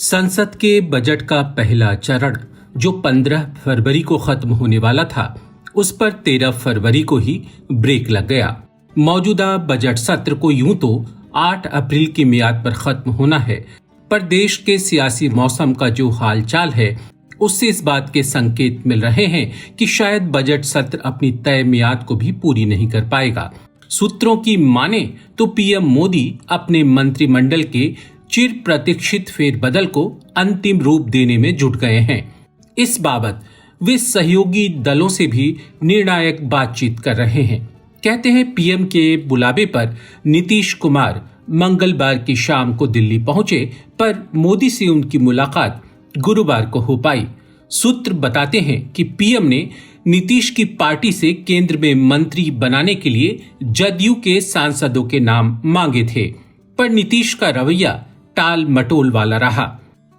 संसद के बजट का पहला चरण जो 15 फरवरी को खत्म होने वाला था, उस पर 13 फरवरी को ही ब्रेक लग गया। मौजूदा बजट सत्र को यूं तो 8 अप्रैल की मियाद पर खत्म होना है, पर देश के सियासी मौसम का जो हालचाल है उससे इस बात के संकेत मिल रहे हैं कि शायद बजट सत्र अपनी तय मियाद को भी पूरी नहीं कर पाएगा। सूत्रों की माने तो पीएम मोदी अपने मंत्रिमंडल के चिर प्रतीक्षित फेरबदल को अंतिम रूप देने में जुट गए हैं। इस बाबत वे सहयोगी दलों से भी निर्णायक बातचीत कर रहे हैं। कहते हैं पीएम के बुलावे पर नीतीश कुमार मंगलवार की शाम को दिल्ली पहुंचे, पर मोदी से उनकी मुलाकात गुरुवार को हो पाई। सूत्र बताते हैं कि पीएम ने नीतीश की पार्टी से केंद्र में मंत्री बनाने के लिए जदयू के सांसदों के नाम मांगे थे, पर नीतीश का रवैया टाल मटोल वाला रहा।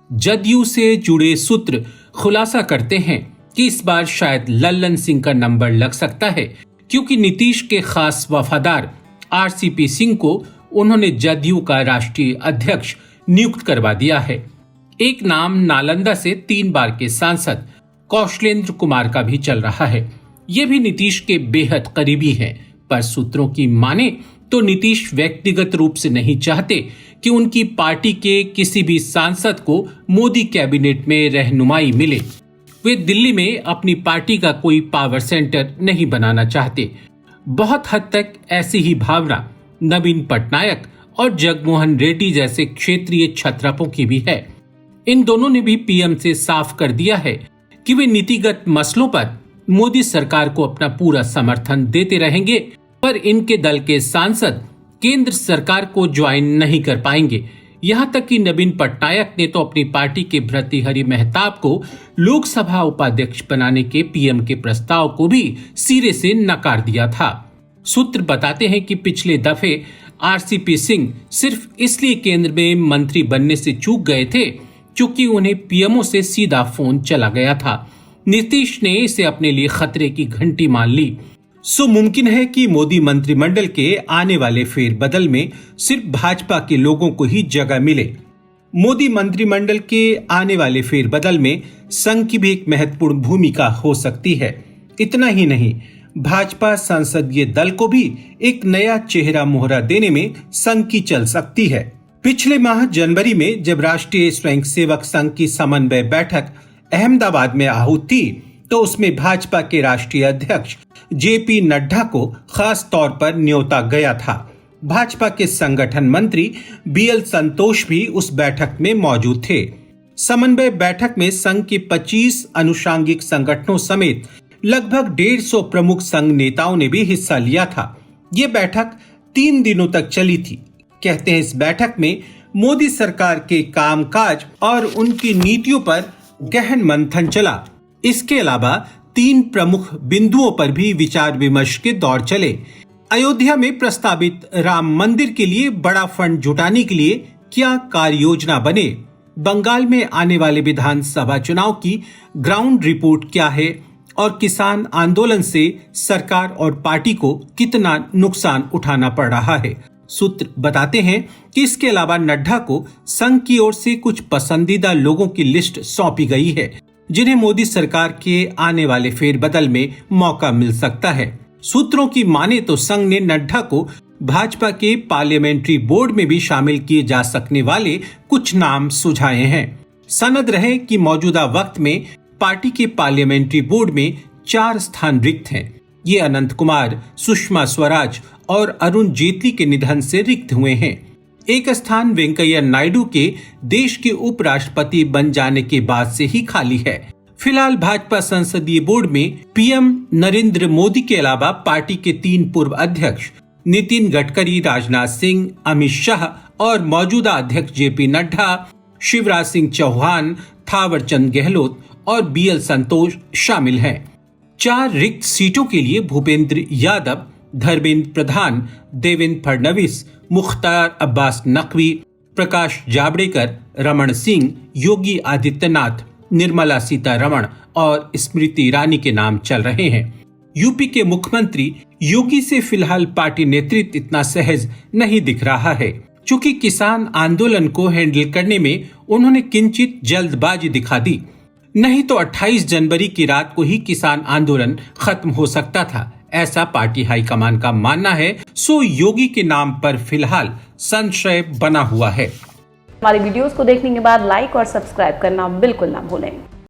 जदयू से जुड़े सूत्र खुलासा करते हैं कि इस बार शायद लल्लन सिंह का नंबर लग सकता है, क्योंकि नीतीश के खास वफादार आरसीपी सिंह को उन्होंने जदयू का राष्ट्रीय अध्यक्ष नियुक्त करवा दिया है। एक नाम नालंदा से 3 बार के सांसद कौशलेंद्र कुमार का भी चल रहा है। ये भी नीतीश के बेहद करीबी हैं, पर सूत्रों की माने तो नीतीश व्यक्तिगत रूप से नहीं चाहते कि उनकी पार्टी के किसी भी सांसद को मोदी कैबिनेट में रहनुमाई मिले। वे दिल्ली में अपनी पार्टी का कोई पावर सेंटर नहीं बनाना चाहते। बहुत हद तक ऐसी ही भावना नवीन पटनायक और जगमोहन रेड्डी जैसे क्षेत्रीय क्षत्रपों की भी है। इन दोनों ने भी पीएम से साफ कर दिया है कि वे नीतिगत मसलों पर मोदी सरकार को अपना पूरा समर्थन देते रहेंगे, पर इनके दल के सांसद केंद्र सरकार को ज्वाइन नहीं कर पाएंगे। यहाँ तक कि नवीन पटनायक ने तो अपनी पार्टी के भर्तृहरि महताब को लोकसभा उपाध्यक्ष बनाने के पीएम के प्रस्ताव को भी सिरे से नकार दिया था। सूत्र बताते हैं कि पिछले दफे आरसीपी सिंह सिर्फ इसलिए केंद्र में मंत्री बनने से चूक गए थे क्योंकि उन्हें पीएमओ से सीधा फोन चला गया था। नीतीश ने इसे अपने लिए खतरे की घंटी मान ली। सो मुमकिन है कि मोदी मंत्रिमंडल के आने वाले फेरबदल में सिर्फ भाजपा के लोगों को ही जगह मिले। मोदी मंत्रिमंडल के आने वाले फेरबदल में संघ की भी एक महत्वपूर्ण भूमिका हो सकती है। इतना ही नहीं, भाजपा संसदीय दल को भी एक नया चेहरा मोहरा देने में संघ की चल सकती है। पिछले माह जनवरी में जब राष्ट्रीय स्वयंसेवक संघ की समन्वय बैठक अहमदाबाद में आहूत थी, तो उसमें भाजपा के राष्ट्रीय अध्यक्ष जेपी नड्डा को खास तौर पर न्योता गया था। भाजपा के संगठन मंत्री बीएल संतोष भी उस बैठक में मौजूद थे। समन्वय बैठक में संघ के 25 अनुषांगिक संगठनों समेत लगभग 150 प्रमुख संघ नेताओं ने भी हिस्सा लिया था। ये बैठक 3 दिनों तक चली थी। कहते हैं इस बैठक में मोदी सरकार के कामकाज और उनकी नीतियों पर गहन मंथन चला। इसके अलावा 3 प्रमुख बिंदुओं पर भी विचार विमर्श के दौर चले। अयोध्या में प्रस्तावित राम मंदिर के लिए बड़ा फंड जुटाने के लिए क्या कार्य योजना बने, बंगाल में आने वाले विधानसभा चुनाव की ग्राउंड रिपोर्ट क्या है, और किसान आंदोलन से सरकार और पार्टी को कितना नुकसान उठाना पड़ रहा है। सूत्र बताते हैं कि इसके अलावा नड्डा को संघ की ओर से कुछ पसंदीदा लोगों की लिस्ट सौंपी गई है, जिन्हें मोदी सरकार के आने वाले फेरबदल में मौका मिल सकता है। सूत्रों की माने तो संघ ने नड्डा को भाजपा के पार्लियामेंट्री बोर्ड में भी शामिल किए जा सकने वाले कुछ नाम सुझाए हैं। सनद रहे कि मौजूदा वक्त में पार्टी के पार्लियामेंट्री बोर्ड में 4 स्थान रिक्त हैं। ये अनंत कुमार, सुषमा स्वराज और अरुण जेटली के निधन से रिक्त हुए हैं। एक स्थान वेंकैया नायडू के देश के उपराष्ट्रपति बन जाने के बाद से ही खाली है। फिलहाल भाजपा संसदीय बोर्ड में पीएम नरेंद्र मोदी के अलावा पार्टी के 3 पूर्व अध्यक्ष नितिन गडकरी, राजनाथ सिंह, अमित शाह और मौजूदा अध्यक्ष जेपी नड्डा, शिवराज सिंह चौहान, थावरचंद गहलोत और बीएल संतोष शामिल हैं। 4 रिक्त सीटों के लिए भूपेंद्र यादव, धर्मेंद्र प्रधान, देवेंद्र फडणवीस, मुख्तार अब्बास नकवी, प्रकाश जावड़ेकर, रमन सिंह, योगी आदित्यनाथ, निर्मला सीतारमण और स्मृति ईरानी के नाम चल रहे हैं। यूपी के मुख्यमंत्री योगी से फिलहाल पार्टी नेतृत्व इतना सहज नहीं दिख रहा है, चूंकि किसान आंदोलन को हैंडल करने में उन्होंने किंचित जल्दबाजी दिखा दी, नहीं तो 28 जनवरी की रात को ही किसान आंदोलन खत्म हो सकता था, ऐसा पार्टी हाईकमान का मानना है। सो योगी के नाम पर फिलहाल संशय बना हुआ है। हमारी वीडियोस को देखने के बाद लाइक और सब्सक्राइब करना बिल्कुल ना भूलें।